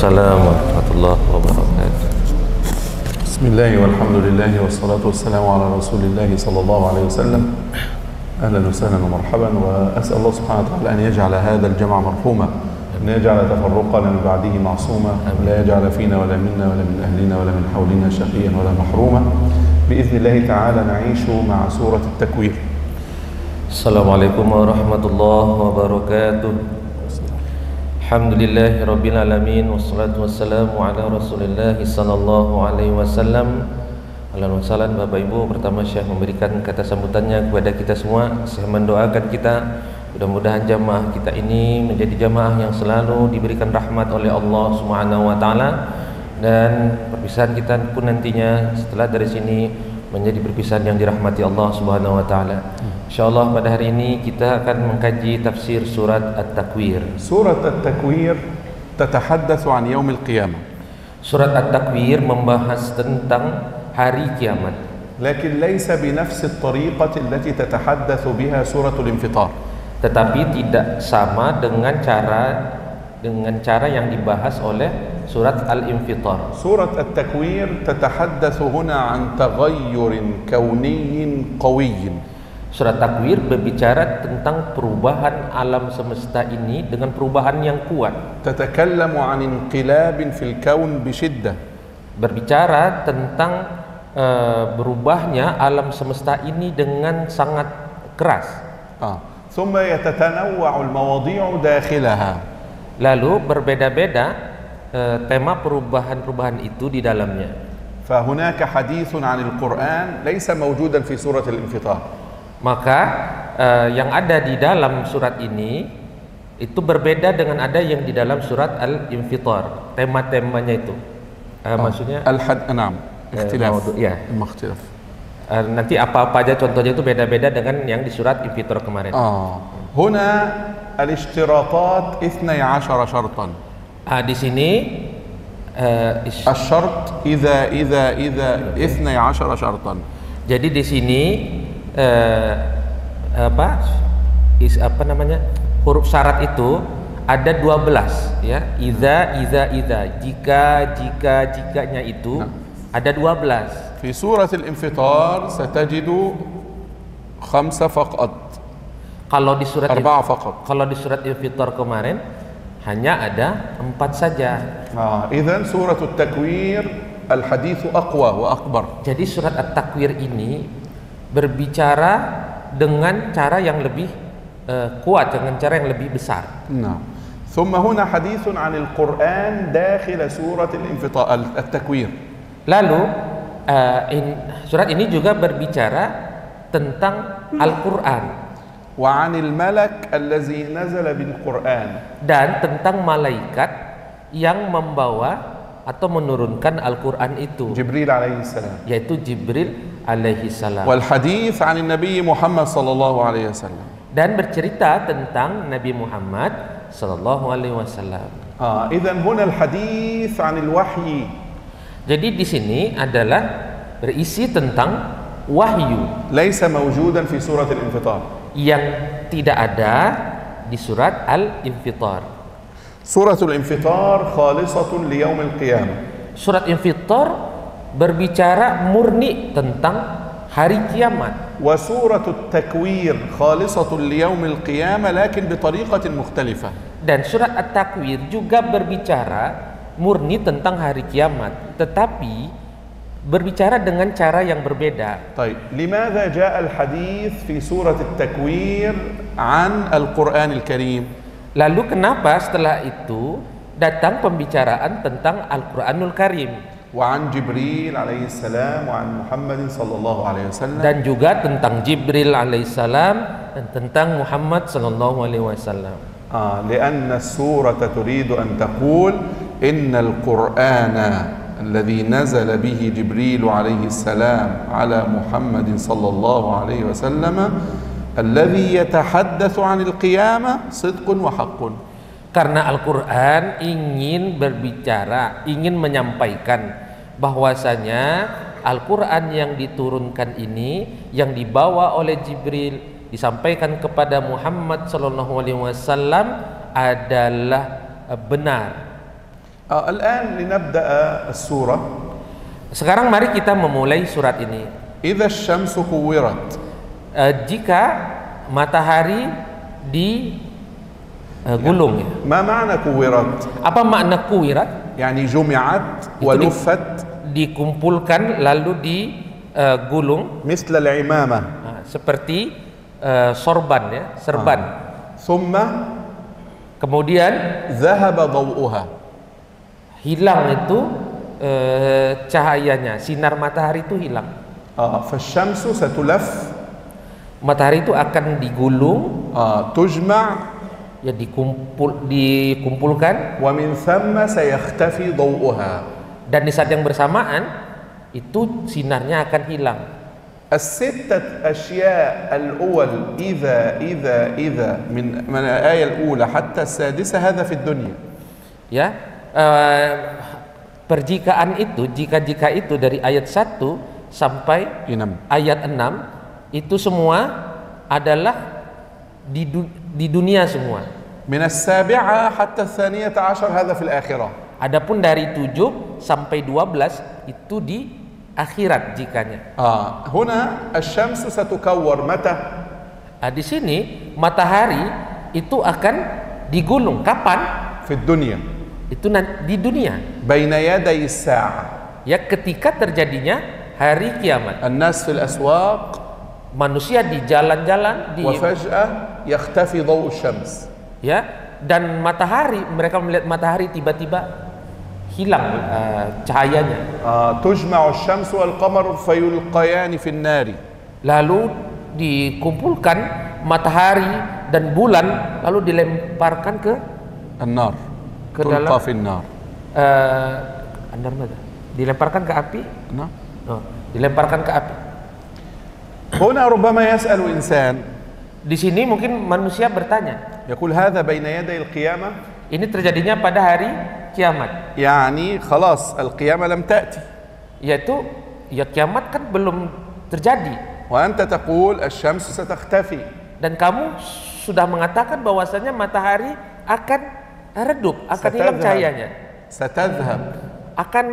Waalaikumsalam warahmatullahi wabarakatuh. Bismillah walhamdulillah wassalatu wassalamu ala rasulillah sallallahu alaihi wasallam. Ahlan wa sahlan wa marhaban, wa as'al Allah subhanahu wa ta'ala an yaj'ala hadha al-jam'a marhuma, an yaj'ala tafarruqana min ba'dihi ma'suma, la yaj'ala fina wala minna wala min ahlina wala min hawlina shaqiyan wala mahruma. Bi'idhnillah ta'ala na'ishu ma'a surat at-takwir. Assalamualaikum warahmatullahi wabarakatuh. Alhamdulillahi rabbil alamin, wassalatu wassalamu ala rasulillah sallallahu alaihi wasallam. Ahlan wa sahlan Bapak Ibu. Pertama Syekh memberikan kata sambutannya kepada kita semua. Saya mendoakan kita, mudah-mudahan jamaah kita ini menjadi jamaah yang selalu diberikan rahmat oleh Allah Subhanahu wa taala, dan perpisahan kita pun nantinya setelah dari sini menjadi perpisahan yang dirahmati Allah Subhanahu wa taala. Insyaallah pada hari ini kita akan mengkaji tafsir surat At-Takwir. Surat At-Takwir tatahaddatsu an yaum al-qiyamah. Surat At-Takwir membahas tentang hari kiamat. Lakin laysa binafsi at-tariqati allati tatahaddatsu biha suratul infitar. Tetapi tidak sama dengan cara yang dibahas oleh surat Al-Infitar. Surat At-Takwir tatahaddatsu huna an taghayyurin kauniyyin qawiyyin. Surat Takwir berbicara tentang perubahan alam semesta ini dengan perubahan yang kuat. Tatakallamu an inqilabin fil kaun bishiddah. Berbicara tentang berubahnya alam semesta ini dengan sangat keras. Thumma yatatanawwa'u al-mawadhi'u dakhilaha. Lalu berbeda-beda tema perubahan-perubahan itu di dalamnya. Fahunaka hadithun 'anil Qur'an laysa mawjudan fi surat al-Infitar. Maka yang ada di dalam surat ini itu berbeda dengan ada yang di dalam surat Al-Infitar. Tema-temanya itu maksudnya Al-Na'am, ikhtilaf. Ya, ikhtilaf. Nanti apa-apa aja contohnya itu beda-beda dengan yang di surat Infitar kemarin. Huna al-ishtiratat 12 syartan. Di sini asy-syart idza 12 syartan. Jadi di sini huruf syarat itu ada 12 ya. Iza jikanya itu ada 12. Fi surah Al-Infitar satajidu 5 faqat. Kalau di surat Infitar kemarin hanya ada 4 saja. Idzan surat At-Takwir al-haditsu aqwa wa akbar. Jadi surat At-Takwir ini berbicara dengan cara yang lebih kuat, dengan cara yang lebih besar. Thumma huna hadithun 'anil Qur'an dakhil surat al-Infitar At-Takwir. Lalu surat ini juga berbicara tentang Al-Qur'an. Wa 'anil malak allazi nazala bil Qur'an. Dan tentang malaikat yang membawa atau menurunkan Al-Qur'an itu. Jibril alaihi salam. Yaitu Jibril alaihi salam. Wal hadits 'an Nabi Muhammad sallallahu alaihi wasallam. Dan bercerita tentang Nabi Muhammad sallallahu alaihi wasallam. Idzan huna al hadits 'an al wahyi. Jadi di sini adalah berisi tentang wahyu. Laisa mawjudan fi surat al-Infitar. Yang tidak ada di surat Al-Infitar. Suratul Infitar khalisatun li yaumil qiyamah. Surat Infitar berbicara murni tentang hari kiamat. Wa suratut Takwir khalisatun li yaumil qiyamah lakin bi tariqatin mukhtalifah. Dan surat At-Takwir juga berbicara murni tentang hari kiamat, tetapi berbicara dengan cara yang berbeda. Baik, limadha jaa al-hadits fi surat At-Takwir an al-Qur'an al-Karim? Lalu kenapa setelah itu datang pembicaraan tentang Al-Quranul Karim? Wa an Jibril alaihi salam wa an Muhammad sallallahu alaihi wasallam. Dan juga tentang Jibril alaihi salam dan tentang Muhammad sallallahu alaihi wasallam. Lianna as-surata turidu an taqul innal Qur'ana alladhi nazala bihi Jibril alaihi salam ala Muhammad sallallahu alaihi wasallam alladhi yatahaddatsu 'anil qiyamah sidqun wa haqqun. Karena Al-Qur'an ingin berbicara, ingin menyampaikan bahwasanya Al-Qur'an yang diturunkan ini, yang dibawa oleh Jibril, disampaikan kepada Muhammad sallallahu alaihi wasallam adalah benar. الآن لنبدأ السورة. Sekarang mari kita memulai surat ini. إذا الشمس كورت. Jika matahari digulung. ما معنى كورت؟ Apa makna kuwirat? يعني جمعت ولفت. Dikumpulkan lalu digulung. مثل العمامة. Seperti sorban ya, serban. ثم kemudian ذهب ضوءها. Hilang itu cahayanya, sinar matahari itu hilang. فالشمس ستلف. Matahari itu akan digulung. تجمع. Ya dikumpulkan. ومن ثم سيختفي ضوءها. Dan di saat yang bersamaan itu sinarnya akan hilang. الستة أشياء الأول إذا من الآية الأولى حتى السادسة هذا في الدنيا. Ya, perjikaan itu, jika itu dari ayat 1 sampai ayat 6 itu semua adalah di dunia semua. من السابعة حتى الثانية عشر هذا في الآخرة. Adapun dari 7 sampai 12 itu di akhirat jikanya. هنا الشمس ستكور متى؟ Di sini matahari itu akan digulung kapan? في الدنيا. Itu di dunia. بين يدي الساعة. Ya, ketika terjadinya hari kiamat. الناس في الأسواق. Manusia di jalan-jalan. وفجأة يختفي ضوء الشمس. Ya, dan matahari, mereka melihat matahari tiba-tiba hilang cahayanya. تجمع الشمس والقمر فيلقيان في النار. Lalu dikumpulkan matahari dan bulan lalu dilemparkan ke النار. ke dalam تلقى في النار. Andar mana? Dilemparkan ke api? نعم. Dilemparkan ke api. هنا ربما يسأل إنسان. Di sini mungkin manusia bertanya. يقول هذا بين يدي القيامة. Ini terjadinya pada hari kiamat. يعني خلاص القيامة لم تأتي. Yaitu ya kiamat kan belum terjadi. وأنت تقول الشمس ستختفي. Dan kamu sudah mengatakan bahwasanya matahari akan redup, akan hilang cahayanya. ستذهب. Akan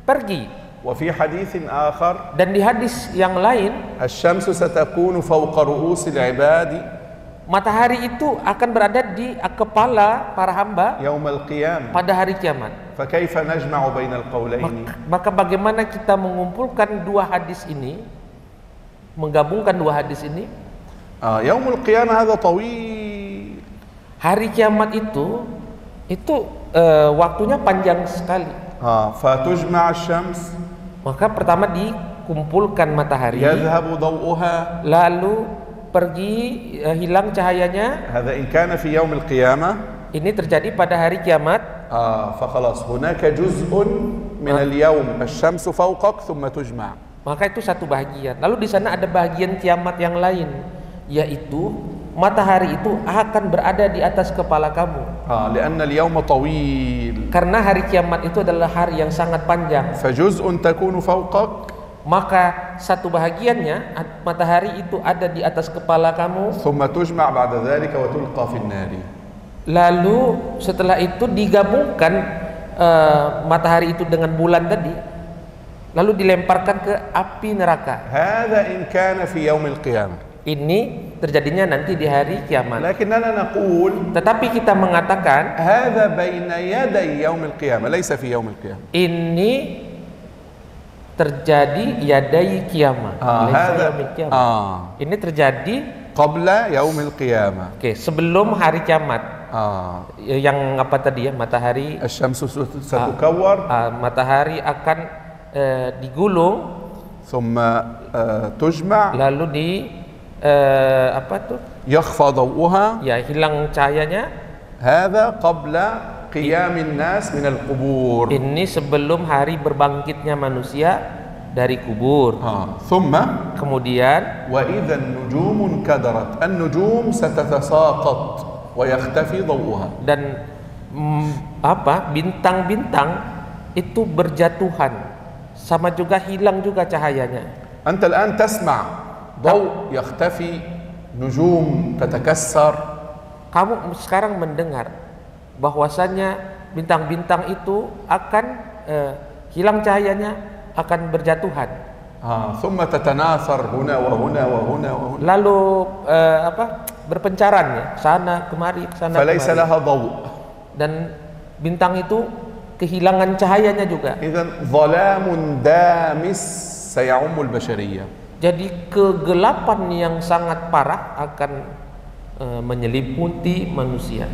pergi. وفي حديث آخر. Dan di hadis yang lain, الشمس ستكون فوق رؤوس العباد. Matahari itu akan berada di kepala para hamba يوم القيامة. pada hari kiamat. فكيف نجمع بين القولين؟ Maka bagaimana kita mengumpulkan dua hadis ini, menggabungkan dua hadis ini? يوم القيامة هذا طويل. Hari kiamat itu waktunya panjang sekali. فتجمع الشمس. Maka pertama dikumpulkan matahari, يذهب ضوءها. lalu pergi, hilang cahayanya. هذا إن كان في يوم القيامة. Ini terjadi pada hari kiamat. فخلاص هناك جزء من اليوم الشمس فوقك ثم تجمع. Maka itu satu bahagian. Lalu di sana ada bahagian kiamat yang lain, yaitu matahari itu akan berada di atas kepala kamu. لأن اليوم طويل. Karena hari kiamat itu adalah hari yang sangat panjang. فجزء تكون فوقك. Maka satu bahagiannya matahari itu ada di atas kepala kamu. ثم تجمع بعد ذلك وتلقى في النار. Lalu setelah itu digabungkan matahari itu dengan bulan tadi, lalu dilemparkan ke api neraka. هذا إن كان في يوم القيامة. Ini terjadinya nanti di hari kiamat. لكننا نقول. Tetapi kita mengatakan هذا بين يدي يوم القيامة ليس في يوم القيامة. Ini terjadi yadai kiamat. Ini terjadi قبل يوم القيامة. Oke, sebelum hari kiamat. Yang apa tadi ya, matahari. الشمس ستكور. Matahari akan digulung. ثم تجمع. Lalu apa tuh? يخفى ضوءها. Ya, hilang cahayanya. هذا قبل قيام الناس من القبور. Ini sebelum hari berbangkitnya manusia dari kubur. ثم kemudian وإذا النجوم انكدرت. النجوم ستتساقط ويختفي ضوءها. Dan bintang-bintang itu berjatuhan, sama juga hilang juga cahayanya. أنت الآن تسمع ضوء يختفي، نجوم تتكسر. Kamu sekarang mendengar bahwasanya bintang-bintang itu akan hilang cahayanya, akan berjatuhan. ثم تتناثر هنا وهنا وهنا وهنا. Lalu berpencaran ya, sana kemari, sana فليس kemari. لها ضوء. Dan bintang itu kehilangan cahayanya juga. إذن ظلام دامس سيعم البشرية. Jadi kegelapan yang sangat parah akan menyelimuti manusia.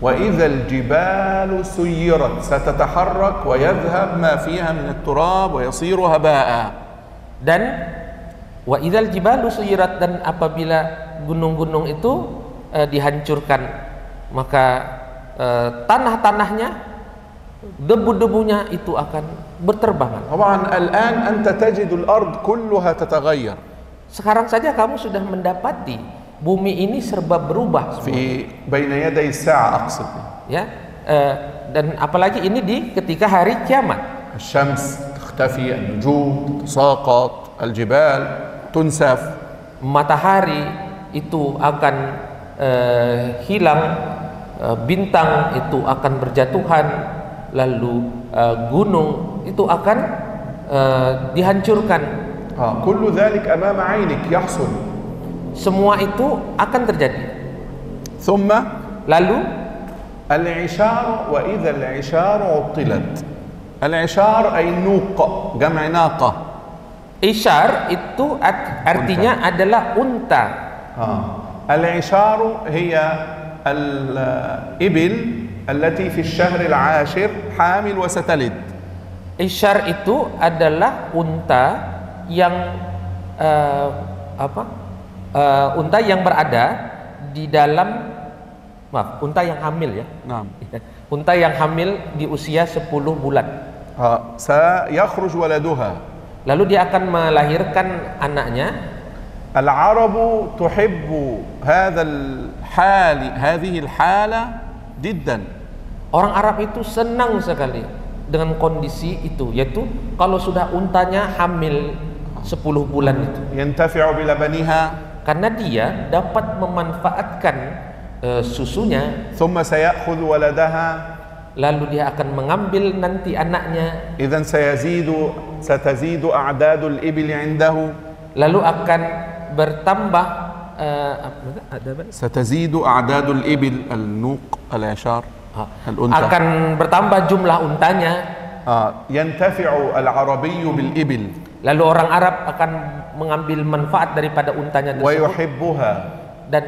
وإذا الجبال سيرت ستتحرك ويذهب ما فيها من التراب ويصير هباء. Dan wa idzal jibalu suyirat, dan apabila gunung-gunung itu dihancurkan, maka tanah-tanahnya, debu-debunya itu akan berterbangan. طبعا الآن أنت تجد الأرض كلها تتغير. Sekarang saja kamu sudah mendapati bumi ini serba berubah في بين يدي الساعة أقصد. ya, dan apalagi ini di ketika hari kiamat. الشمس تختفي، النجوم تتساقط، الجبال تنسف. Matahari itu akan hilang, bintang itu akan berjatuhan, lalu gunung itu akan dihancurkan. كل ذلك أمام عينك يحصل. Semua itu akan terjadi. ثم Lalu العشار وإذا العشار عطلت. العشار أي النوق جمع ناقة. isyar itu artinya adalah unta. العشار هي الإبل التي في الشهر العاشر حامل وستلد. Isyar itu adalah unta yang unta yang berada di dalam, unta yang hamil ya. Unta yang hamil di usia 10 bulan. سيخرج ولدها. Lalu dia akan melahirkan anaknya. العرب تحب هذه الحالة جدا. Orang Arab itu senang sekali dengan kondisi itu, yaitu kalau sudah untanya hamil 10 bulan itu. ينتفع بلبنها. Karena dia dapat memanfaatkan susunya. ثم سيأخذ ولدها. Lalu dia akan mengambil nanti anaknya. إذن ستزيد أعداد الإبل عنده. Lalu akan bertambah ستزيد أعداد الإبل النوق العشار الأنثى. akan bertambah jumlah untanya. ينتفع العربي بالإبل. Lalu orang Arab akan mengambil manfaat daripada untanya tersebut. ويحبها. Dan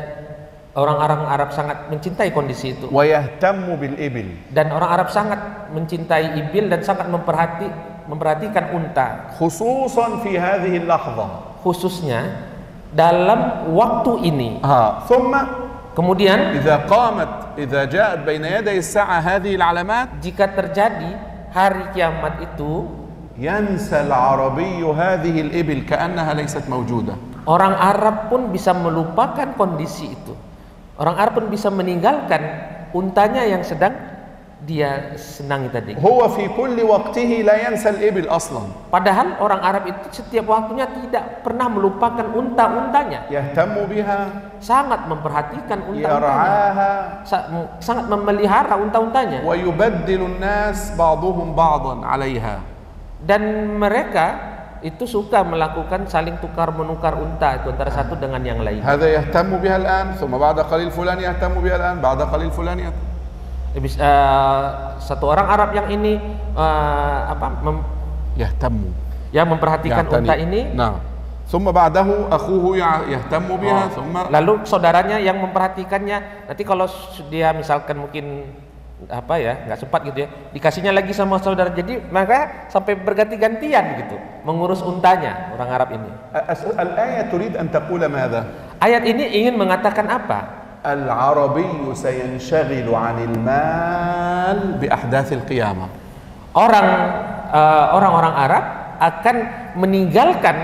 orang Arab sangat mencintai kondisi itu. ويهتم بالإبل. Dan orang Arab sangat mencintai ibil dan sangat memperhatikan unta. خصوصا في هذه اللحظة. Khususnya dalam waktu ini. ثم kemudian إذا جاءت بين يدي الساعة هذه العلامات. jika terjadi hari kiamat itu, ينسى العربي هذه الإبل كأنها ليست موجودة. Orang Arab pun bisa melupakan kondisi itu. Orang Arab pun bisa meninggalkan untanya yang sedang dia senangi tadi. هو في كل وقته لا ينسى الإبل أصلا. Padahal orang Arab itu setiap waktunya tidak pernah melupakan unta-untanya. يهتم بها. Sangat memperhatikan unta-untanya. يرعاها. Sangat memelihara unta-untanya. ويبدل الناس بعضهم بعضا عليها. Dan mereka itu suka melakukan saling tukar menukar unta itu antara satu dengan yang lain. هذا يهتم بها الآن ثم بعد قليل فلان يهتم بها الآن بعد قليل فلان يهتم. Satu orang Arab yang ini يهتم. Ya memperhatikan unta ini. نعم. ثم بعده أخوه يهتم بها ثم. Lalu saudaranya yang memperhatikannya. Nanti kalau dia misalkan mungkin nggak sempat gitu ya, dikasihnya lagi sama saudara, jadi maka sampai berganti-gantian gitu mengurus untanya orang Arab ini. الآية تريد أن تقول ماذا؟ Ayat ini ingin mengatakan apa? العربي سينشغل عن المال بأحداث القيامة. Orang-orang Arab akan meninggalkan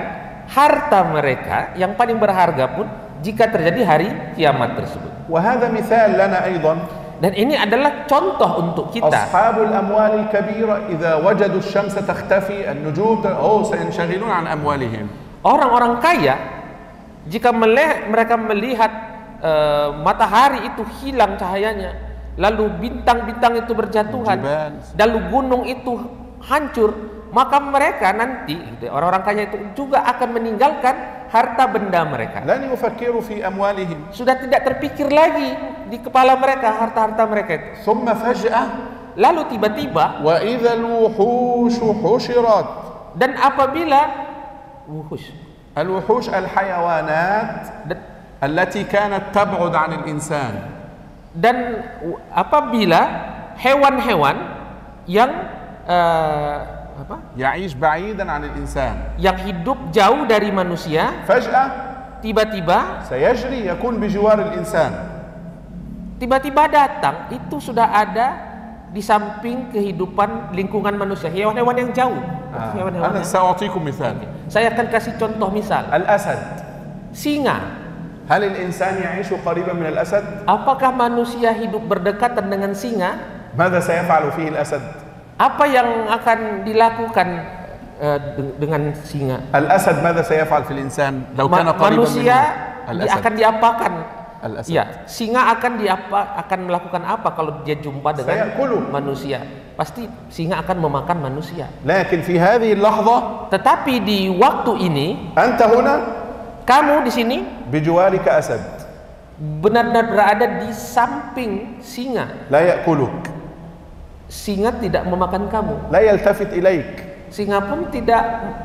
harta mereka yang paling berharga pun jika terjadi hari kiamat tersebut. وهذا مثال لنا أيضا. Dan ini adalah contoh untuk kita. أصحاب الأموال الكبيرة إذا وجدوا الشمس تختفي النجوم سينشغلون عن أموالهم. Orang-orang kaya jika mereka melihat matahari itu hilang cahayanya, lalu bintang-bintang itu berjatuhan, lalu gunung itu hancur, maka mereka nanti orang-orang kaya itu juga akan meninggalkan harta benda mereka. لن يفكروا في أموالهم. Sudah tidak terpikir lagi di kepala mereka harta-harta mereka itu. ثم فجأة Lalu tiba-tiba وإذا الوحوش حشرت. dan apabila wuhush, الوحوش الحيوانات التي كانت تبعد عن الإنسان. dan apabila hewan-hewan yang يعيش بعيدا عن الإنسان. yang hidup jauh dari manusia, فجأة tiba-tiba سيجري يكون بجوار الإنسان. tiba-tiba datang, itu sudah ada di samping kehidupan lingkungan manusia, hewan-hewan yang jauh. أنا سأعطيكم مثال. Saya akan kasih contoh misal. الأسد. Singa. هل الإنسان يعيش قريبا من الأسد؟ Apakah manusia hidup berdekatan dengan singa? ماذا سيفعل فيه الأسد؟ Apa yang akan dilakukan dengan singa? الأسد ماذا سيفعل في الإنسان لو كان قريبا manusia منه؟ akan diapakan? الأسد. Ya, singa akan melakukan apa kalau dia jumpa dengan manusia? Pasti singa akan memakan manusia. لكن في هذه اللحظة Tetapi di waktu ini, أنت هنا kamu di sini بجوارك أسد benar-benar berada di samping singa. لا يأكلك. Singa tidak memakan kamu. لا يلتفت إليك. Singa pun tidak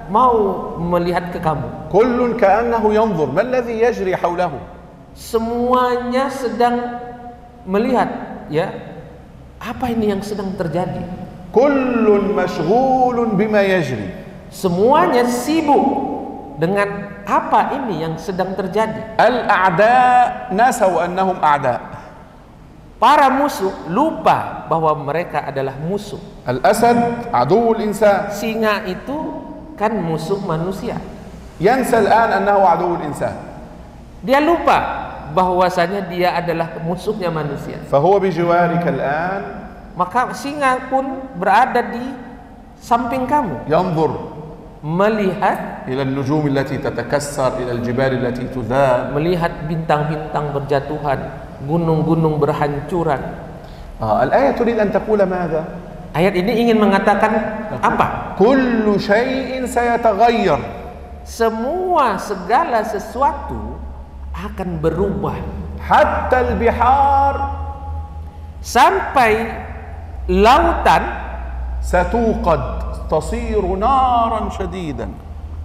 mau melihat ke kamu. كل كأنه ينظر ما الذي يجري حوله. Semuanya sedang melihat, ya, apa ini yang sedang terjadi. كل مشغول بما يجري. Semuanya sibuk dengan apa ini yang sedang terjadi. الأعداء نسوا أنهم أعداء. Para musuh lupa bahwa mereka adalah musuh. الأسد عدو الإنسان. Singa itu kan musuh manusia. ينسى الآن أنه عدو الإنسان. Dia lupa bahwasanya dia adalah musuhnya manusia. فهو بجوارك الآن. Maka singa pun berada di samping kamu, ينظر melihat إلى النجوم التي تتكسر، إلى الجبال التي تذاب. melihat bintang-bintang berjatuhan, gunung-gunung berhancuran. الآية تريد أن تقول ماذا؟ Ayat ini ingin mengatakan apa? كل شيء سيتغير. Semua segala sesuatu akan berubah. حتى البحار Sampai lautan ستوقد تصير نارا شديدا.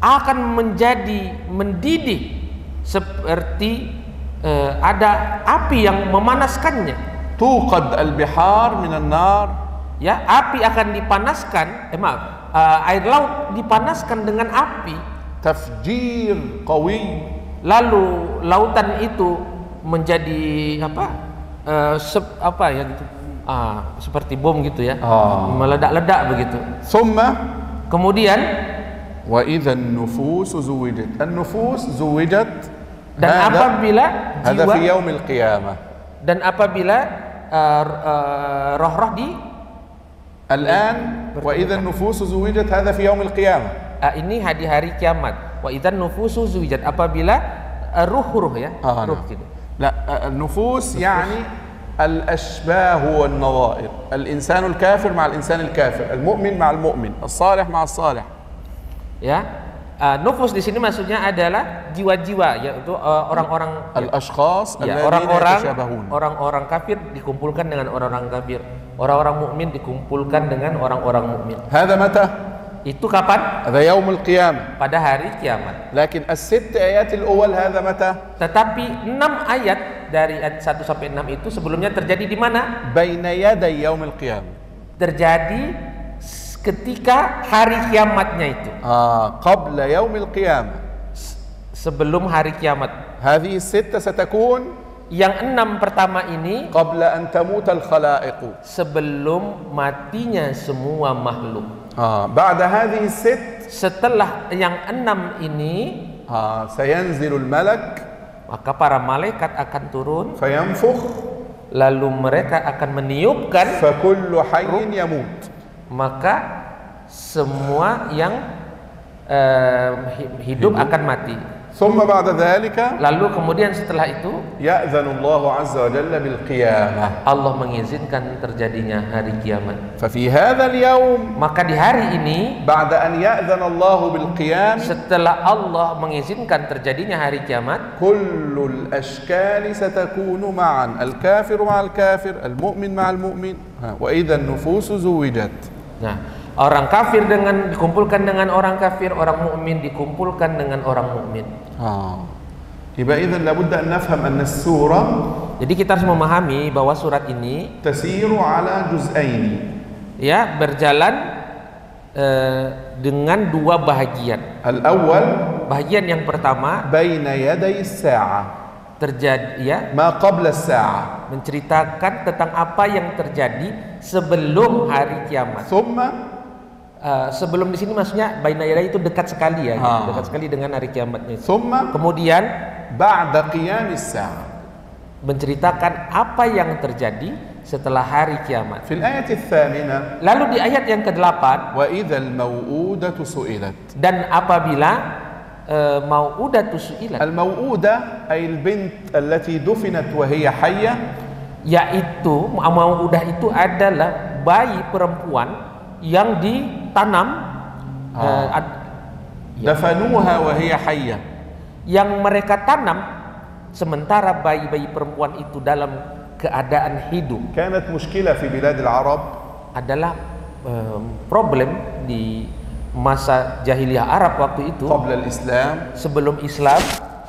akan menjadi mendidih seperti ada api yang memanaskannya. توقد البحار من النار. Ya, api akan dipanaskan, air laut dipanaskan dengan api. تفجير قوي. Lalu lautan itu menjadi seperti bom gitu ya, meledak-ledak begitu. ثم Kemudian وإذا النفوس زوجت. النفوس زوجت. dan apabila هذا jiwa في يوم القيامة. dan apabila roh-roh di الآن وإذا النفوس زوجت هذا في يوم القيامة. ini di hari kiamat. Wa idzan nufusu zuwijat, apabila ruh-ruh ya, ruh gitu. لا النفوس يعني الأشباه والنظائر. الإنسان الكافر مع الإنسان الكافر، المؤمن مع المؤمن، الصالح مع الصالح. Ya, nufus di sini maksudnya adalah jiwa-jiwa, yaitu orang-orang الأشخاص ya, الذين يتشابهون. orang-orang kafir dikumpulkan dengan orang-orang kafir, orang-orang mukmin dikumpulkan dengan orang-orang mukmin. هذا متى؟ Itu kapan? هذا يوم القيامة. Pada hari kiamat. لكن الست آيات الأول هذا متى؟ Tetapi 6 ayat dari ayat 1 sampai 6 itu sebelumnya terjadi di mana? بين يدي يوم القيامة. Terjadi ketika hari kiamatnya itu. قبل يوم القيامة. Sebelum hari kiamat. هذه الستة ستكون Yang 6 pertama ini قبل أن تموت الخلائق. sebelum matinya semua makhluk. بعد هذه الست Setelah yang 6 ini سينزل الملك maka para malaikat akan turun, فينفخ lalu mereka akan meniupkan, فكل حي يموت. maka semua yang hidup akan mati. ثم بعد ذلك lalu kemudian setelah itu يأذن الله عز وجل بالقيامة. Allah mengizinkan terjadinya hari kiamat. ففي هذا اليوم Maka di hari ini بعد أن يأذن الله بالقيام setelah Allah mengizinkan terjadinya hari kiamat, كل الأشكال ستكون معا، الكافر مع الكافر، المؤمن مع المؤمن، وإذا النفوس زوجت. nah, orang kafir dikumpulkan dengan orang kafir, orang mukmin dikumpulkan dengan orang mukmin. يبقى إذا لابد أن نفهم أن السورة Jadi kita harus memahami bahwa surat ini تسير على جزئين. ya berjalan dengan dua bahagian. الأول Bahagian yang pertama بين يدي الساعة، terjadi ya ما قبل الساعة، menceritakan tentang apa yang terjadi sebelum hari kiamat. ثم Sebelum di sini maksudnya baina yaday itu dekat sekali ya, gitu. Dekat sekali dengan hari kiamatnya. ثم Kemudian بعد قيام الساعة. menceritakan apa yang terjadi setelah hari kiamat. في الآية الثامنة Lalu di ayat yang ke-8, وإذا الموءودة سئلت. dan apabila mau'udatu su'ilat, الموءودة أي البنت التي دفنت وهي حية، yaitu mau'udah itu adalah bayi perempuan yang ditanam دفنوها وهي حية. yang mereka tanam sementara bayi-bayi perempuan itu dalam keadaan hidup. كانت مشكلة في بلاد العرب Adalah problem di masa jahiliyah Arab waktu itu قبل الإسلام، sebelum Islam,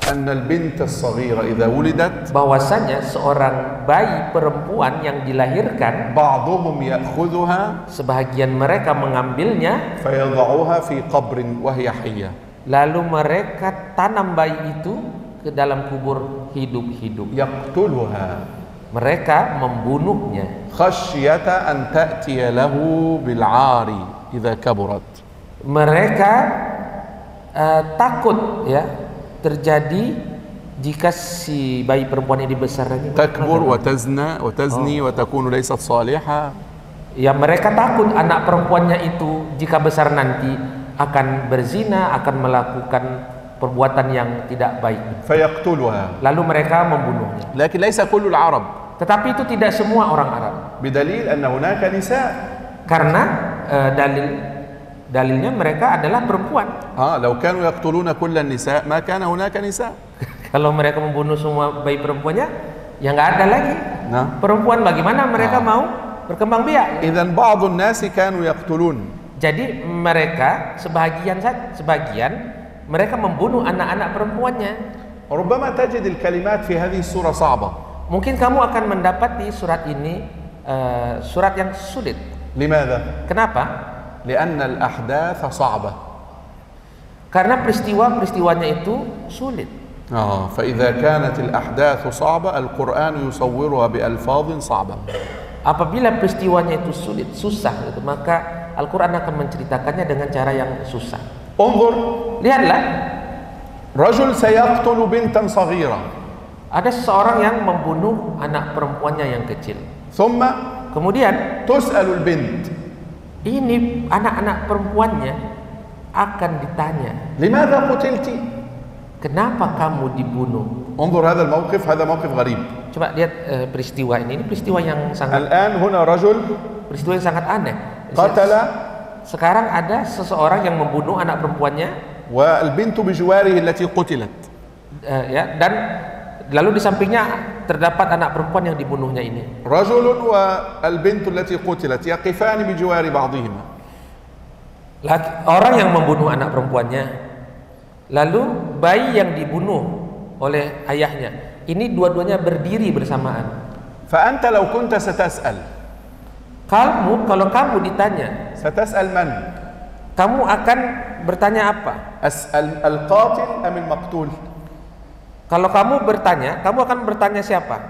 أن البنت الصغيرة إذا ولدت bahwasanya seorang bayi perempuan yang dilahirkan, بعضهم يأخذها sebahagian mereka mengambilnya فيضعوها في قبر وهي حية، lalu mereka tanam bayi itu ke dalam kubur hidup-hidup. يقتلها Mereka membunuhnya خشية أن تأتي له بالعار إذا كبرت. mereka takut ya terjadi jika si bayi perempuan ini besar lagi تكبر وتزني وتكون ليست صالحة. ya mereka takut anak perempuannya itu jika besar nanti akan berzina, akan melakukan perbuatan yang tidak baik, فيقتلها. lalu mereka membunuhnya. لكن ليس كل العرب، Tetapi itu tidak semua orang Arab, بدليل أن هناك نساء. karena dalilnya mereka adalah perempuan. لو كانوا يقتلون كل النساء ما كان هناك نساء. Kalau mereka membunuh semua bayi perempuannya, ya nggak ada lagi perempuan. Bagaimana mereka mau berkembang biak? إذن بعض الناس كانوا يقتلون. Jadi mereka sebagian mereka membunuh anak-anak perempuannya. ربما تجد الكلمات في هذه السورة صعبة. Mungkin kamu akan mendapati surat ini surat yang sulit. لماذا؟ Kenapa? لأن الأحداث صعبة. Karena peristiwanya itu sulit. فإذا كانت الأحداث صعبة القرآن يصورها بألفاظ صعبة. Apabila peristiwanya itu sulit, susah gitu, maka Al-Quran akan menceritakannya dengan cara yang susah. انظر. Lihatlah, رجل سيقتل بنتا صغيرة. ada seseorang yang membunuh anak perempuannya yang kecil. ثم Kemudian تسأل البنت. ini anak-anak perempuannya akan ditanya, لماذا قتلت؟ kenapa kamu dibunuh? انظر هذا الموقف، هذا موقف غريب. Coba lihat peristiwa ini peristiwa yang sangat الآن هنا رجل sangat aneh. قتل Sekarang ada seseorang yang membunuh anak perempuannya, والبنت بجواره التي قتلت. ya, dan lalu di sampingnya terdapat anak perempuan yang dibunuhnya ini. رجل والبنت التي قتلت يقفان بجوار بعضهما. Orang yang membunuh anak perempuannya, lalu bayi yang dibunuh oleh ayahnya, ini dua-duanya berdiri bersamaan. فأنت لو كنت ستسأل. Kalau kamu ditanya, ستسأل من؟ kamu akan bertanya apa? أسأل القاتل أم المقتول؟ Kalau kamu bertanya, kamu akan bertanya siapa?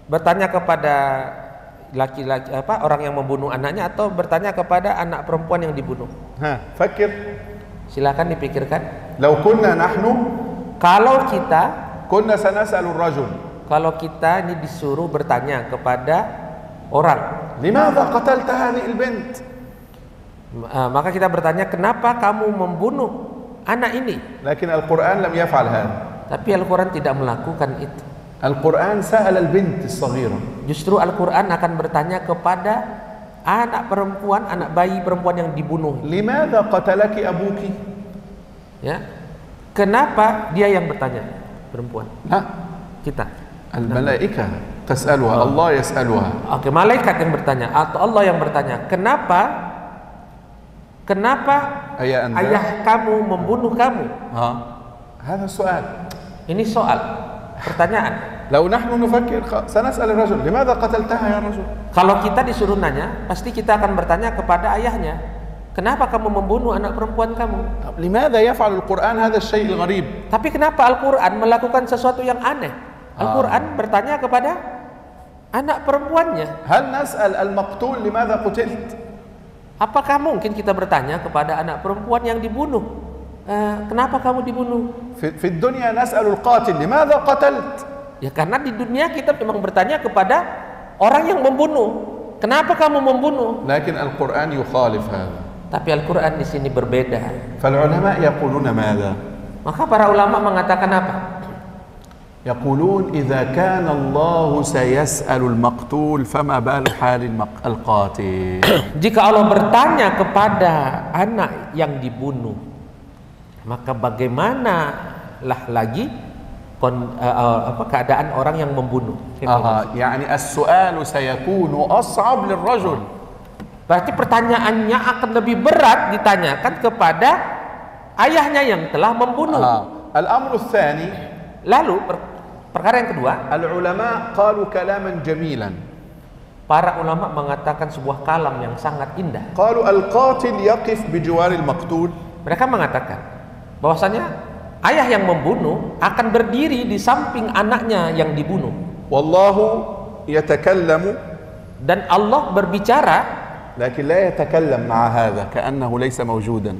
Bertanya kepada laki-laki orang yang membunuh anaknya, atau bertanya kepada anak perempuan yang dibunuh? فكر. Silakan dipikirkan. لو كنا نحن Kalau kita كنا سنسأل الرجل. Kalau kita ini disuruh bertanya kepada orang, لماذا قتلت هذه البنت؟ maka kita bertanya, kenapa kamu membunuh anak ini. لكن القرآن لم يفعل هذا. Tapi Al-Quran tidak melakukan itu. القرآن سأل البنت الصغيرة. Justru Al-Quran akan bertanya kepada anak perempuan, anak bayi perempuan yang dibunuh. لماذا قتلك أبوك؟ Ya, kenapa dia yang bertanya, perempuan? لا. Kita. الملائكة تسألها، الله يسألها. Oke, malaikat yang bertanya atau Allah yang bertanya, kenapa ayah kamu membunuh kamu? هذا السؤال. Ini soal, pertanyaan. لو نحن نفكر سنسأل الرجل لماذا قتلتها يا رجل؟ Kalau kita disuruh nanya, pasti kita akan bertanya kepada ayahnya, kenapa kamu membunuh anak perempuan kamu? لماذا يفعل القرآن هذا الشيء الغريب؟ Tapi kenapa Al-Quran melakukan sesuatu yang aneh? Al-Quran bertanya kepada anak perempuannya. هل نسأل المقتول لماذا قتلت؟ Apakah mungkin kita bertanya kepada anak perempuan yang dibunuh, kenapa kamu dibunuh? في الدنيا نسأل القاتل لماذا قتلت؟ Ya karena di dunia kita memang bertanya kepada orang yang membunuh, kenapa kamu membunuh? لكن القرآن يخالف هذا. Tapi Al-Quran di sini berbeda. فالعلماء يقولون ماذا؟ Maka para ulama mengatakan apa? يقولون إذا كان الله سيسأل المقتول فما بال حال القاتل. Jika Allah bertanya kepada anak yang dibunuh, maka bagaimanalah lagi keadaan orang yang membunuh? يعني السؤال سيكون أصعب للرجل. Berarti pertanyaannya akan lebih berat ditanyakan kepada ayahnya yang telah membunuh. الأمر الثاني. Lalu perkara yang kedua, العلماء قالوا كلاما جميلا. Para ulama mengatakan sebuah kalam yang sangat indah. قالوا القاتل يقف بجوار المقتول. Mereka mengatakan bahwasanya ayah yang membunuh akan berdiri di samping anaknya yang dibunuh. والله يتكلم. Dan Allah berbicara. لكن لا يتكلم مع هذا كأنه ليس موجودا.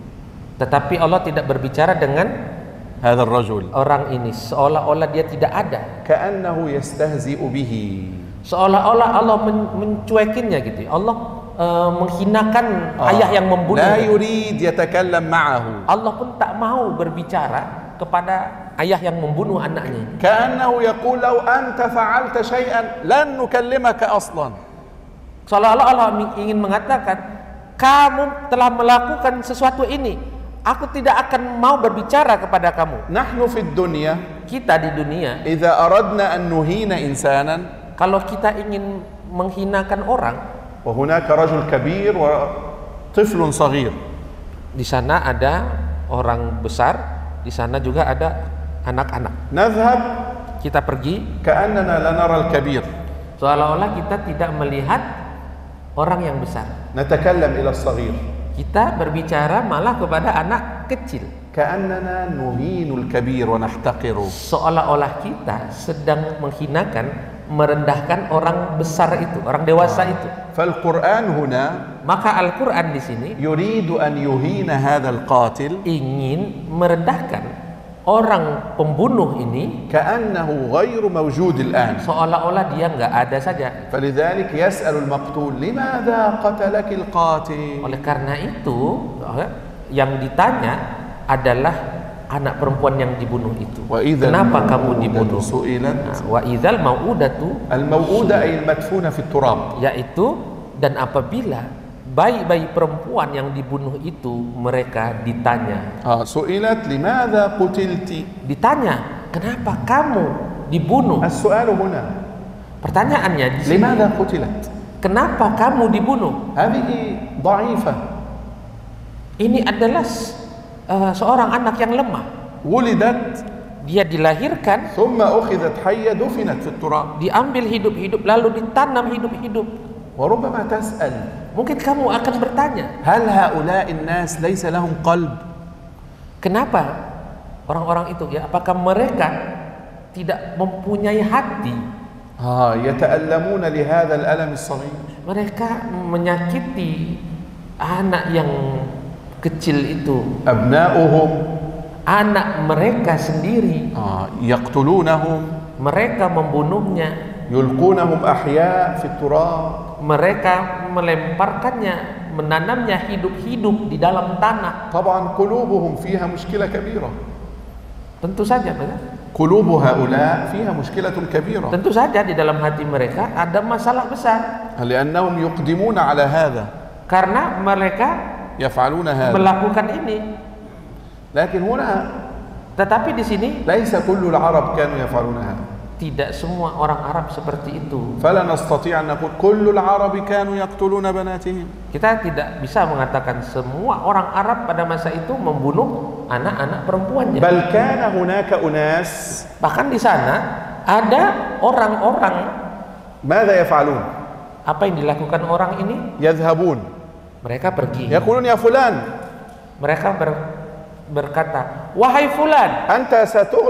Tetapi Allah tidak berbicara dengan هذا الرجل. Orang ini seolah-olah dia tidak ada. كأنه يستهزئ به. Seolah-olah Allah mencuekinnya gitu. Allah menghinakan ayah yang membunuh. لا يريد يتكلم معه. Allah pun tak mau berbicara kepada ayah yang membunuh anaknya. كأنه يقول لو أنت فعلت شيئا لن نكلمك أصلا. Seolah-olah Allah ingin mengatakan, kamu telah melakukan sesuatu ini, aku tidak akan mau berbicara kepada kamu. نحن في الدنيا. Kita di dunia. إذا أردنا أن نهين إنسانا. Kalau kita ingin menghinakan orang. وهناك رجل كبير وطفل صغير. Di sana ada orang besar, di sana juga ada anak-anak. نذهب. Kita pergi. كأننا لا نرى الكبير. Seolah-olah kita tidak melihat orang yang besar. نتكلم إلى الصغير. Kita berbicara malah kepada anak kecil. كأننا نهين الكبير ونحتقره. Seolah-olah kita sedang menghinakan, merendahkan orang besar itu, orang dewasa itu. فالقرآن هنا. Maka Al-Quran di sini يريد أن يهين هذا القاتل. ingin merendahkan orang pembunuh ini. كأنه غير موجود الآن. Seolah-olah dia nggak ada saja. فلذلك يسأل المقتول لماذا قتلك القاتل. Oleh karena itu yang ditanya adalah anak perempuan yang dibunuh itu. Kenapa kamu dibunuh? Wa idzal mau'udatu. Al-mau'udah ay al-madfuna fi turab. Yaitu dan apabila bayi-bayi perempuan yang dibunuh itu mereka ditanya. Su'ilat limadha qutilti. Ditanya, kenapa kamu dibunuh? As-su'alu huna. Pertanyaannya di sini. Limadha qutilat? Kenapa kamu dibunuh? Hadhihi dha'ifah. Ini adalah seorang anak yang lemah. Wulidat. Dia dilahirkan. Thumma ukhidat hayya dufinat fi turab. Diambil hidup-hidup lalu ditanam hidup-hidup. Wa rubbama tas'al. Mungkin kamu akan bertanya, hal haula'i an-nas laysa lahum qalb? Kenapa orang-orang itu ya, apakah mereka tidak mempunyai hati? Yata'allamuna li hadzal alam as-saghir. Mereka menyakiti anak yang kecil itu. Abna'uhum. Anak mereka sendiri. Yaqtulunahum. Mereka membunuhnya. Yulqunahum ahya' fi turab. mereka melemparkannya, menanamnya hidup-hidup di dalam tanah. طبعا قلوبهم فيها مشكلة كبيرة. Tentu saja, قلوب هؤلاء فيها مشكلة كبيرة. Tentu saja di dalam hati mereka ada masalah besar. لأنهم يقدمون على هذا. Karena mereka يفعلون هذا. melakukan ini. لكن هنا Tetapi di sini ليس كل العرب كانوا يفعلون هذا. tidak semua orang Arab seperti itu. فلا نستطيع أن نقول كل العرب كانوا يقتلون بناتهم. Kita tidak bisa mengatakan semua orang Arab pada masa itu membunuh anak-anak perempuannya. بل كان هناك أناس. Bahkan di sana ada orang-orang. ماذا يفعلون؟ Apa yang dilakukan orang ini? يذهبون. Mereka pergi. يقولون يا فلان. Mereka berkata, wahai fulan, أنت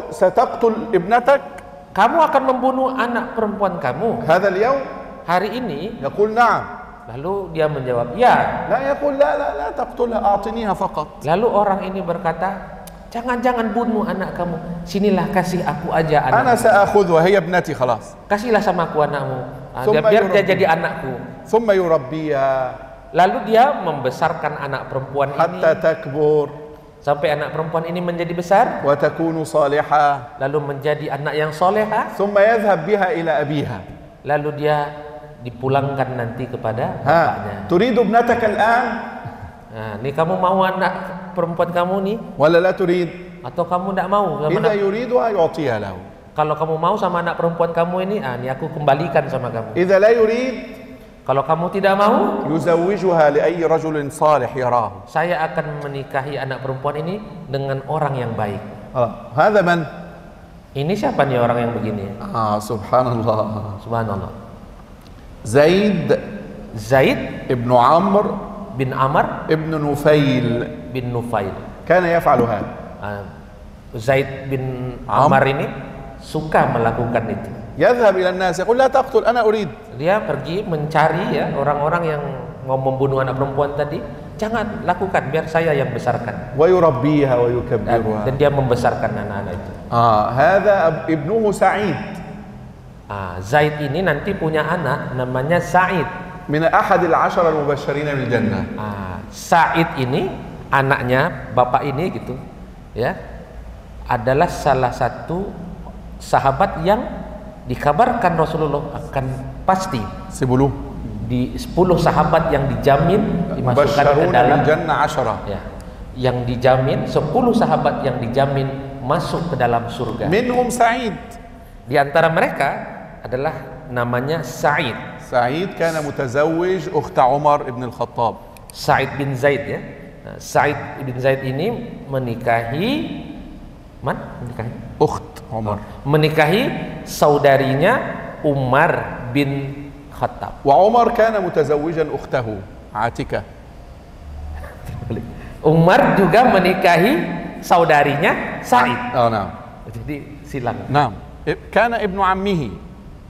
ستقتل ابنتك. kamu akan membunuh anak perempuan kamu هذا اليوم. hari ini. يقول نعم. Lalu dia menjawab, ya. لا يقول لا لا لا تقتلها أعطنيها فقط. Lalu orang ini berkata, jangan bunuh anak kamu, sinilah kasih aku aja anakmu. أنا سأخذ وهي ابنتي خلاص. Kasihlah sama aku anakmu, biar dia jadi anakku. ثم يربيها. Lalu dia membesarkan anak perempuan حتى ini تكبر. sampai anak perempuan ini menjadi besar, وتكون صالحة. lalu menjadi anak yang soleha, ثم يذهب بها إلى أبيها. lalu dia dipulangkan nanti kepada bapaknya. تريد ابنتك الآن؟ Nah, ini kamu mau anak perempuan kamu nih, ولا لا تريد؟ atau kamu tidak mau? إذا يريدها يعطيها له. Kalau kamu mau sama anak perempuan kamu ini, ini aku kembalikan sama kamu. إذا لا يريد Kalau kamu tidak mau, يزوجها لأي رجل صالح يراه. saya akan menikahi anak perempuan ini dengan orang yang baik. هذا من؟ Ini siapa nih orang yang begini? سبحان الله. Subhanallah. زيد ابن عمرو bin Amr ابن نفيل bin Nufail. كان يفعل هذا. Zaid bin Amr ini suka melakukan itu. يذهب إلى الناس يقول لا تقتل أنا أريد. Dia pergi mencari ya orang-orang yang mau membunuh anak perempuan tadi. Jangan lakukan, biar saya yang besarkan. ويربيها ويكبرها. Dan dia membesarkan anak-anak itu. هذا ابنه سعيد. Zaid ini nanti punya anak namanya Sa'id. من أحد العشر المبشرين بالجنة. Sa'id ini anaknya bapak ini gitu ya, adalah salah satu sahabat yang dikabarkan Rasulullah akan pasti 10 di 10 sahabat yang dijamin dimasukkan ke dalam ya, yang dijamin 10 sahabat yang dijamin masuk ke dalam surga. منهم سعيد. Di antara mereka adalah namanya Sa'id. سعيد كان متزوج أخت عمر بن الخطاب. Sa'id bin Zaid ya. Sa'id bin Zaid ini menikahi أخت عمر. Menikahi saudarinya Umar bin Khattab. وعمر كان متزوجا أخته عاتكة. Umar juga menikahi saudarinya Sa'id. نعم. Jadi silang. نعم. كان ابن عمه.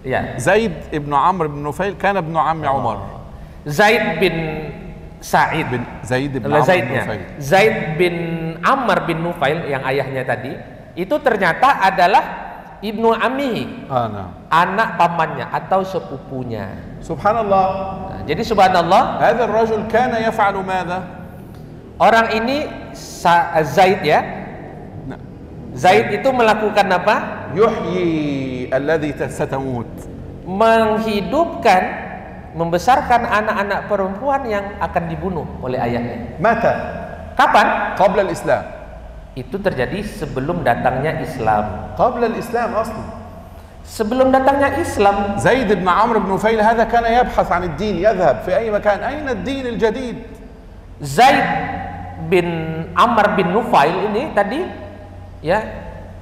Ya. زيد ابن عمرو بن نفيل كان ابن عم عمر. Zaid bin Sa'id bin Zaid bin Amr bin Nufail. Zaid bin Amr bin Nufail yang ayahnya tadi itu ternyata adalah ibnu ammihi, anak pamannya atau sepupunya. Subhanallah. Nah, jadi subhanallah, هذا الرجل كان يفعل ماذا؟ orang ini Zaid ya. Zaid itu melakukan apa? يحيي الذي ستموت. Menghidupkan, membesarkan anak-anak perempuan yang akan dibunuh oleh ayahnya. متى؟ Kapan? قبل الإسلام. Itu terjadi sebelum datangnya Islam. قبل الإسلام أصلا. Sebelum datangnya Islam. زيد بن عمرو بن نفيل هذا كان يبحث عن الدين، يذهب في أي مكان، أين الدين الجديد؟ Zaid bin Amr bin Nufail ini tadi ya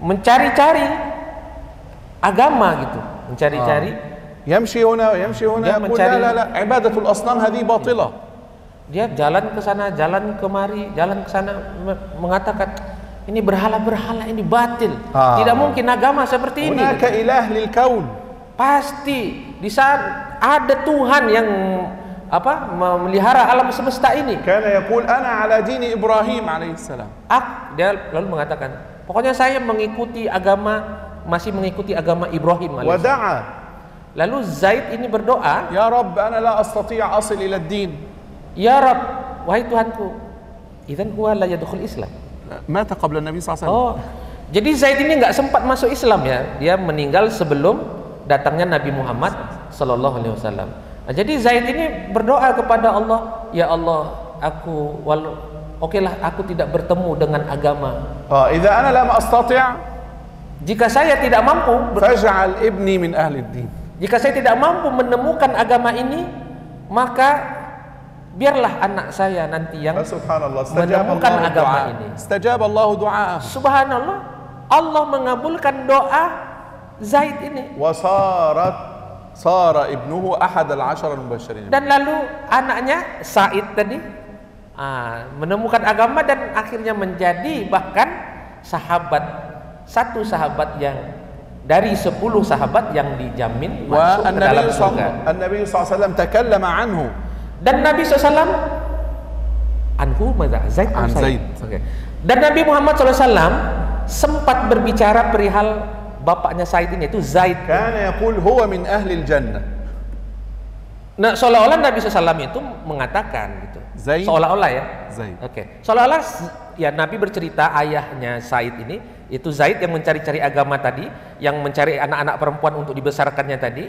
mencari-cari agama gitu, mencari-cari. يمشي هنا ويمشي هنا يقول لا لا لا عبادة الأصنام هذه باطلة. Dia jalan ke sana, jalan kemari, jalan ke sana mengatakan ini berhala-berhala, ini batil. Tidak mungkin agama seperti ini. هناك إله للكون. Pasti di saat ada Tuhan yang memelihara alam semesta ini. كان يقول أنا على دين إبراهيم عليه السلام. Dia lalu mengatakan, pokoknya saya masih mengikuti agama Ibrahim alaihissalam. ودعا. Lalu Zaid ini berdoa, Ya Rabb, ana la astati' asil ila ad-din. Ya Rabb, wahai Tuhanku. Idzan huwa la yadkhul Islam. Mata qabla Nabi sallallahu alaihi Oh, wasallam. jadi Zaid ini nggak sempat masuk Islam ya. Dia meninggal sebelum datangnya Nabi Muhammad sallallahu alaihi wasallam. Nah, jadi Zaid ini berdoa kepada Allah, ya Allah, aku tidak bertemu dengan agama. Idza ana lam astati', Jika saya tidak mampu, faj'al ibni min ahli ad-din. jika saya tidak mampu menemukan agama ini, maka biarlah anak saya nanti yang Subhanallah, menemukan agama ini. Istajaba Allah du'a'ah. Subhanallah, Allah mengabulkan doa Zaid ini. Wa sara ibnuhu ahad al-ashara al-mubashirin. Dan lalu anaknya Said tadi menemukan agama dan akhirnya menjadi bahkan satu sahabat yang dari 10 sahabat yang dijamin masuk ke dalam surga. An-Nabi SAW takallama anhu. Dan Nabi SAW Zaid. Okay. Dan Nabi Muhammad SAW sempat berbicara perihal bapaknya Said ini, itu Zaid. Kana yaqul huwa min ahli al-jannah. Nah, seolah-olah Nabi SAW itu mengatakan gitu. Zaid. Seolah-olah ya. Zaid. Oke. Seolah-olah ya Nabi bercerita ayahnya Said ini, itu Zaid yang mencari-cari agama tadi, yang mencari anak-anak perempuan untuk dibesarkannya tadi.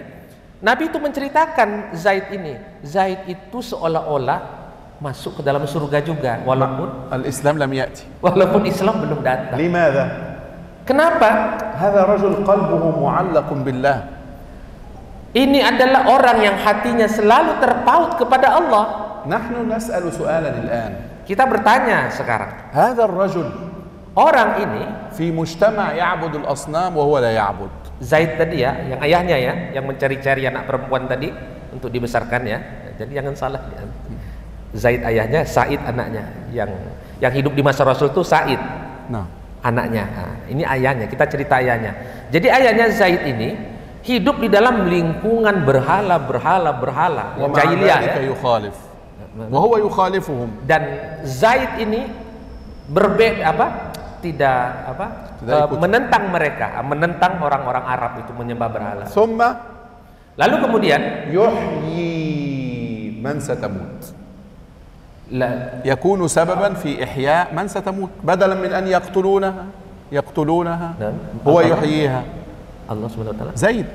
Nabi itu menceritakan Zaid ini. Zaid itu seolah-olah masuk ke dalam surga juga walaupun al-Islam lam ya'ti. Walaupun Islam belum datang. Limadha? Kenapa? Hadha rajul qalbuhu mu'allaqun billah. Ini adalah orang yang hatinya selalu terpaut kepada Allah. Nahnu nas'alu su'alan al-an. Kita bertanya sekarang. Hadha ar-rajul, orang ini fi mujtama' ya'budu al-asnam wa huwa la ya'bud. Zaid tadi ya, yang ayahnya ya, yang mencari-cari anak perempuan tadi untuk dibesarkan ya. Jadi jangan salah ya. Zaid ayahnya, Said anaknya. Yang hidup di masa Rasul itu Said. Nah, anaknya. Nah, ini ayahnya, kita cerita ayahnya. Jadi ayahnya Zaid ini hidup di dalam lingkungan berhala jahiliyah ya. Yukhalif. Wa huwa yukhalifuhum. Dan Zaid ini menentang mereka, menentang orang-orang Arab itu menyembah berhala. Thumma Lalu kemudian yuhyi man satamut. يكون سببا في إحياء من ستموت بدلا من أن يقتلونها هو يحييها. الله سبحانه وتعالى. زيد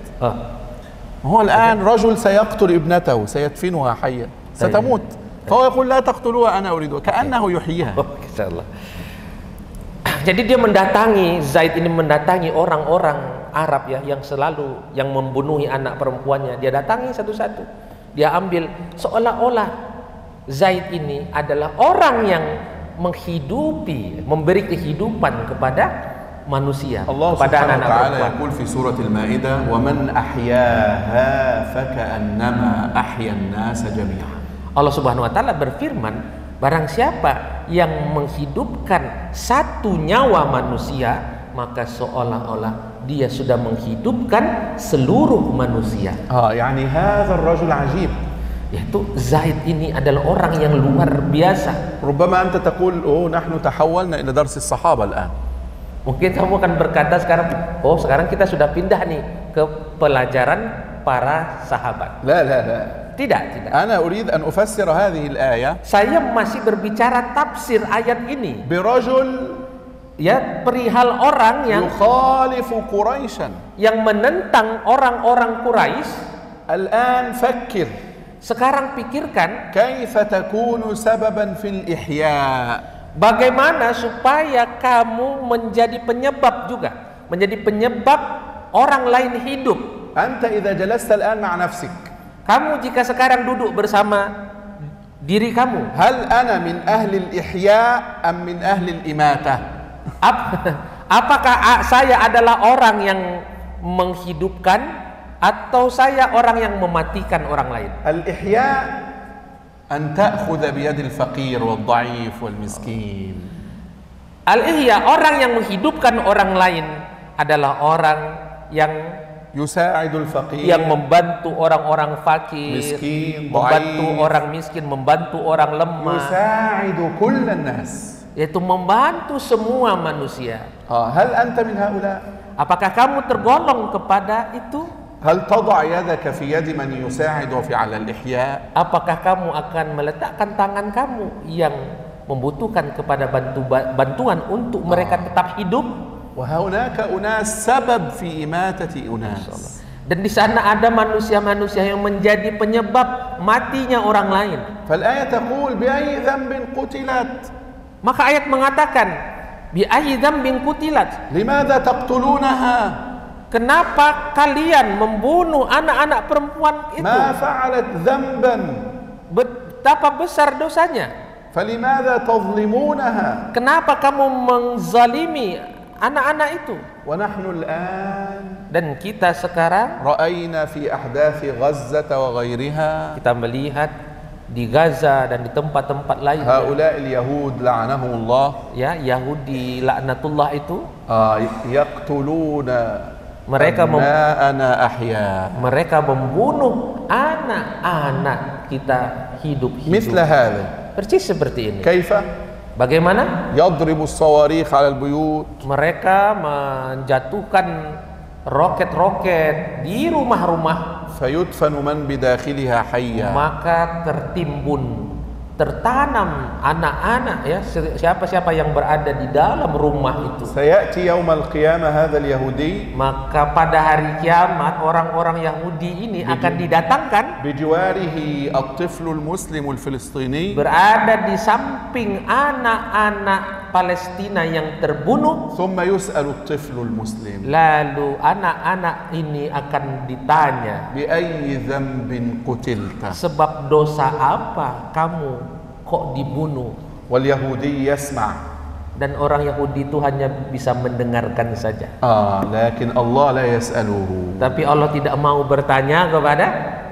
هو الآن رجل سيقتل ابنته سيدفنها حيا ستموت فهو يقول لا تقتلوها أنا أريدها كأنه يحييها. Jadi dia Zaid ini mendatangi orang-orang Arab ya, yang membunuhi anak perempuannya. Dia datangi satu-satu. Dia ambil, seolah-olah Zaid ini adalah orang yang memberi kehidupan kepada manusia, Allah kepada anak-anak perempuan. Allah yaqul fi surah Al-Maidah, "Wa man ahyaha faka'annama ahya an-nas jami'an." Allah Subhanahu wa taala berfirman, barang siapa yang menghidupkan satu nyawa manusia, maka seolah-olah dia sudah menghidupkan seluruh manusia. Yani hadzal rajul ajib. Yaitu Zaid ini adalah orang yang luar biasa. ربما أنت تقول نحن تحولنا إلى درس الصحابة الآن. Mungkin kamu akan berkata sekarang, sekarang kita sudah pindah nih ke pelajaran para sahabat. لا. Tidak. أنا أريد أن أفسر هذه الآية. Saya masih berbicara tafsir ayat ini. برجل Ya, perihal orang yang يخالف قريشا. Yang menentang orang-orang Quraisy. الآن فكر. Sekarang pikirkan, كيف تكون سببا في الإحياء. Bagaimana supaya kamu menjadi penyebab juga, menjadi penyebab orang lain hidup. أنت إذا جلست الآن مع نفسك. Kamu jika sekarang duduk bersama diri kamu, هل أنا من أهل الإحياء أم من أهل الإماتة؟ Apakah saya adalah orang yang menghidupkan atau saya orang yang mematikan orang lain? Al-ihya an ta'khudha bi yadil faqir wal dha'if wal miskin. Al-ihya, orang yang menghidupkan orang lain adalah orang yang yusa'idul faqir, yang membantu orang-orang fakir, miskin, membantu dha'if, orang miskin, membantu orang lemah, yusa'idu kullan nas, yaitu membantu semua manusia. Hal anta min haula? Apakah kamu tergolong kepada itu? هل تضع يدك في يد من يساعد على الإحياء؟ Apakah kamu akan meletakkan tangan kamu yang membutuhkan kepada bantuan untuk mereka tetap hidup? وهناك أناس سبب في إماتة أناس. Dan di sana ada manusia-manusia yang menjadi penyebab matinya orang lain. فالآية تقول بأي ذنب قتلت. Maka ayat mengatakan بأي ذنب قتلت. لماذا تقتلونها؟ Kenapa kalian membunuh anak-anak perempuan itu? ما فعلت ذنبا. Betapa besar dosanya. فلماذا تظلمونها؟ Kenapa kamu menzalimi anak-anak itu? ونحن الآن Dan kita sekarang رأينا في أحداث غزة وغيرها kita melihat di Gaza dan di tempat-tempat lain هؤلاء اليهود لعنهم الله ya Yahudi laknatullah itu يقتلون mereka أبناءنا أحياء. mereka membunuh anak-anak kita hidup-hidup. مثل هذا. Persis seperti ini. كيف؟ Bagaimana? يضرب الصواريخ على البيوت. Mereka menjatuhkan roket-roket di rumah-rumah, فيدفن من بداخلها حيا. maka tertanam anak-anak ya, siapa-siapa yang berada di dalam rumah itu. سيأتي يوم القيامة هذا اليهودي Maka pada hari kiamat orang-orang Yahudi ini akan didatangkan بجواره الطفل المسلم الفلسطيني berada di samping anak-anak Palestina yang terbunuh. ثم يسأل الطفل المسلم Lalu anak-anak ini akan ditanya, بأي ذنب قتلت؟ sebab dosa apa kamu kok dibunuh? واليهودي يسمع. Dan orang Yahudi itu hanya bisa mendengarkan saja. لكن الله لا يسأله. Tapi Allah tidak mau bertanya kepada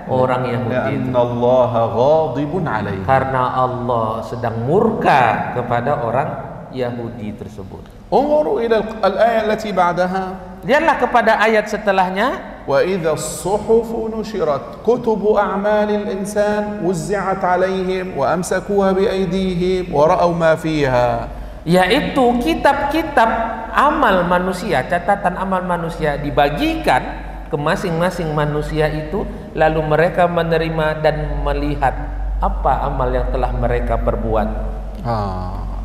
orang Yahudi لأن itu. الله غاضب عليه. Karena Allah sedang murka kepada orang Yahudi tersebut. انظروا إلى الآية التي بعدها. Lihatlah kepada ayat setelahnya. وإذا الصحف نشرت كتب أعمال الإنسان وزعت عليهم وأمسكوها بأيديهم ورأوا ما فيها. Yaitu kitab-kitab amal manusia, catatan amal manusia dibagikan ke masing-masing manusia itu, lalu mereka menerima dan melihat apa amal yang telah mereka perbuat.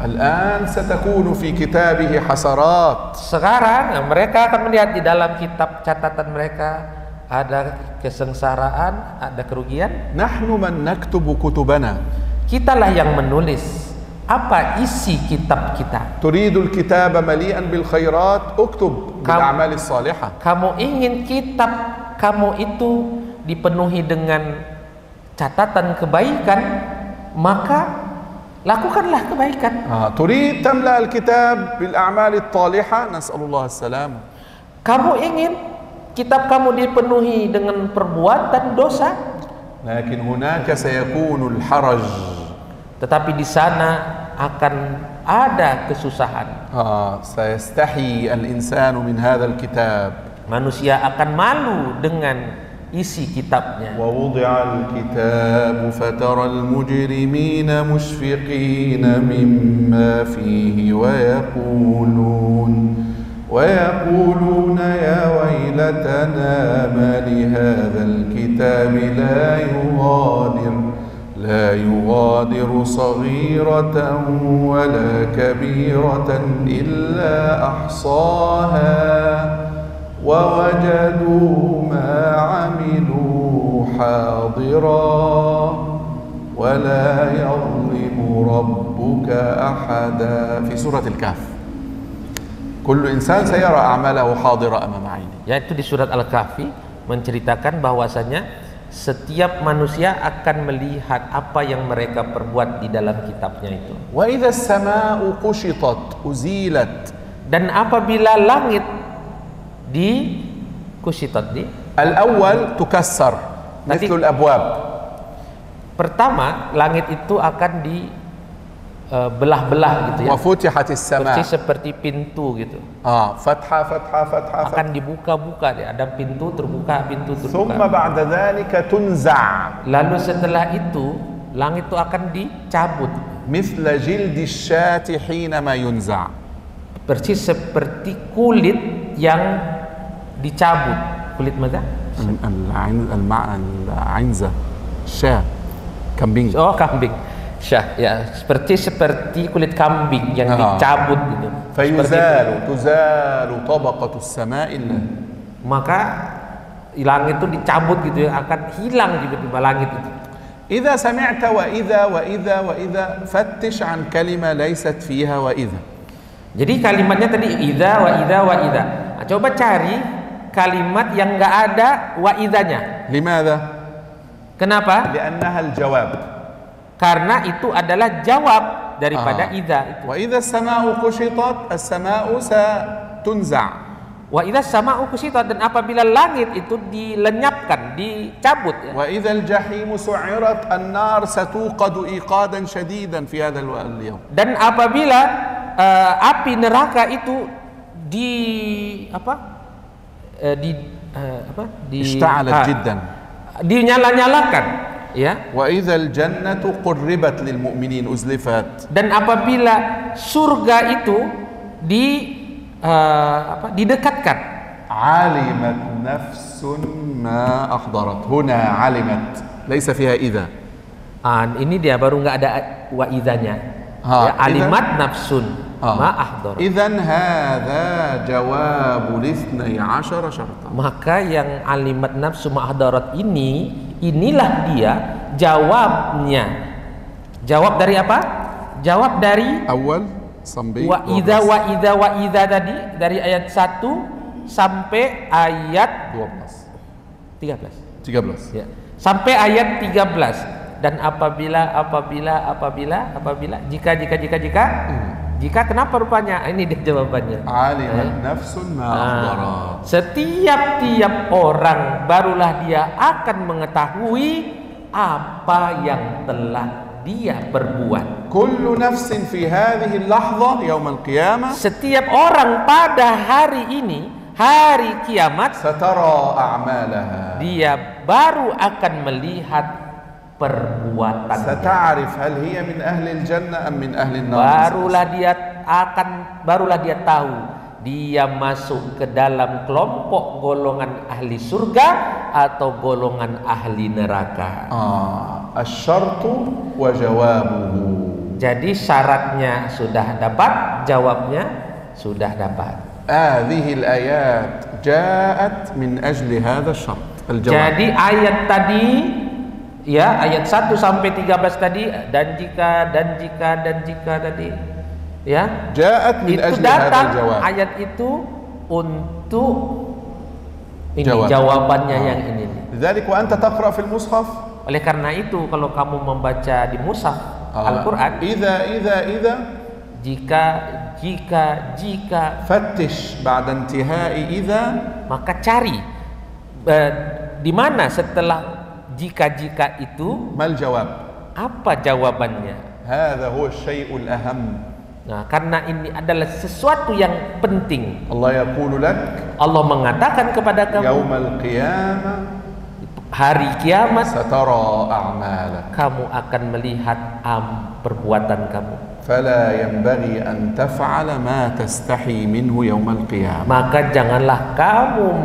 الآن ستكون في كتابه حسرات. Sekarang mereka akan melihat di dalam kitab catatan mereka ada kesengsaraan, ada kerugian. نحن من نكتب كتبنا. Kitalah yang menulis apa isi kitab kita. تريد الكتاب مليئا بالخيرات اكتب بالأعمال الصالحة. Kamu ingin kitab kamu itu dipenuhi dengan catatan kebaikan, maka lakukanlah kebaikan. تريد تملأ الكتاب بالأعمال الطالحة نسأل الله السلامة. Kamu ingin kitab kamu dipenuhi dengan perbuatan dosa, لكن هناك سيكون الحرج. tetapi di sana akan ada kesusahan. سيستحي الإنسان من هذا الكتاب. Manusia akan malu dengan isi kitabnya. ووضع الكتاب فترى المجرمين مشفقين مما فيه ويقولون يا ويلتنا ما لهذا الكتاب لا يغادر صغيرة ولا كبيرة إلا أحصاها ووجدوا ما عملوا حاضرا ولا يظلم ربك أحدا. في سورة الكهف كل إنسان سيرى أعماله حاضرة أمام عينه. Yaitu di surat Al-Kahfi menceritakan bahwasanya setiap manusia akan melihat apa yang mereka perbuat di dalam kitabnya itu. وإذا السماء كشطت أزيلت. Dan apabila langit kushitat الأول تكسر مثل الأبواب. Pertama, langit itu akan dibelah-belah gitu ya. وفتحت السماء. Seperti pintu gitu. فتحة. Akan dibuka-buka, ada pintu terbuka, pintu terbuka. ثم بعد ذلك تنزع. Lalu setelah itu, langit itu akan dicabut. مثل جلد الشاة حينما ينزع. Persis seperti kulit yang dicabut. Kulit mana? العنزة الشاة kambing. Oh, kambing. Syah, ya, seperti kulit kambing yang dicabut itu. تزال طبقة السماء الله. Maka langit itu dicabut gitu ya, akan hilang tiba-tiba langit itu. إذا سمعت وإذا فتش عن كلمة ليست فيها وإذا. Jadi kalimatnya tadi idza wa idza. Nah, coba cari kalimat yang enggak ada wa idzanya. لماذا؟ Kenapa? لأنها الجواب. Karena itu adalah jawab daripada idza itu. وإذا السماء كشطت السماء ستنزع. Wa idza sama'u kusitat, dan apabila langit itu dilenyapkan, dicabut ya. Wa idzal jahimu su'irat an-nar satuqadu iqadan shadidan fi hadzal al-yawm. Dan apabila api neraka itu ishta'alat jiddan, dinyala-nyalakan ya. Wa idzal jannatu qurribat lil mu'minin uzlifat. Dan apabila surga itu didekatkan. Alimat nafsun ma ahdarat. Huna alimat, laisa fiha idza. Ini dia baru nggak ada wa idzanya. Ya, alimat nafsun ma ahdarat. Idzan hadza jawabul 12 syartan. Maka yang alimat nafsu ma ahdarat inilah dia jawabnya. Jawab dari apa? Jawab dari awal sampai wa idza tadi, dari ayat 1 sampai ayat 13 ya, sampai ayat 13. Dan apabila jika kenapa rupanya ini dia jawabannya. Alimat nafsun ma ahdarat. Setiap orang barulah dia akan mengetahui apa yang telah dia perbuat. Kullu nafsin fi hadhihi al-lahdhah yaum al-qiyamah. Setiap orang pada hari ini, hari kiamat, satara a'malaha. Dia baru akan melihat perbuatannya. Sata'rif hal hiya min ahli al-jannah am min ahli an-nar. Barulah dia tahu dia masuk ke dalam kelompok golongan ahli surga atau golongan ahli neraka. Asy-syartu wa jawabuhu. Jadi syaratnya sudah dapat, jawabnya sudah dapat. Hadhihi al-ayat ja'at min ajli hadha asy-syart. Jadi ayat tadi ya, ayat 1 sampai 13 tadi, dan jika tadi ya, ja'at min itu ajli datang hadha al-jawab. Ayat itu untuk ini jawabannya yang ini. Lidzalik wa anta taqra fil mushaf. Oleh karena itu kalau kamu membaca di mushaf Al-Qur'an, idza jika fattish ba'da intihai idza, maka cari di mana setelah jika itu mal jawab, apa jawabannya. Hadza huwa asy-syai'ul aham. Nah, karena ini adalah sesuatu yang penting. Allah yaqulu lak, Allah mengatakan kepada kamu, yaumal qiyamah, hari kiamat, satara a'malak, kamu akan melihat perbuatan kamu. Fala yanbaghi an taf'ala ma tastahi minhu yaumal qiyamah. Maka janganlah kamu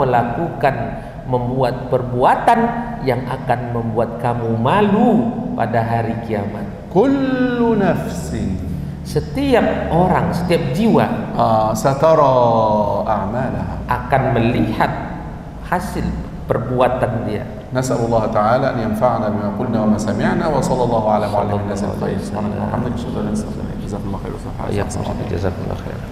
membuat perbuatan yang akan membuat kamu malu pada hari kiamat. Kullu nafsin, setiap orang, setiap jiwa satara a'malaha, akan melihat hasil perbuatan dia. Nas'alullah ta'ala an yanfa'ana bima qulna wa ma sami'na wa sallallahu ala mu'allimin nas al-khair. Subhanallah wa bihamdihi, asyhadu an la ilaha illa anta, jazakallahu khairan. Jazakallahu khairan.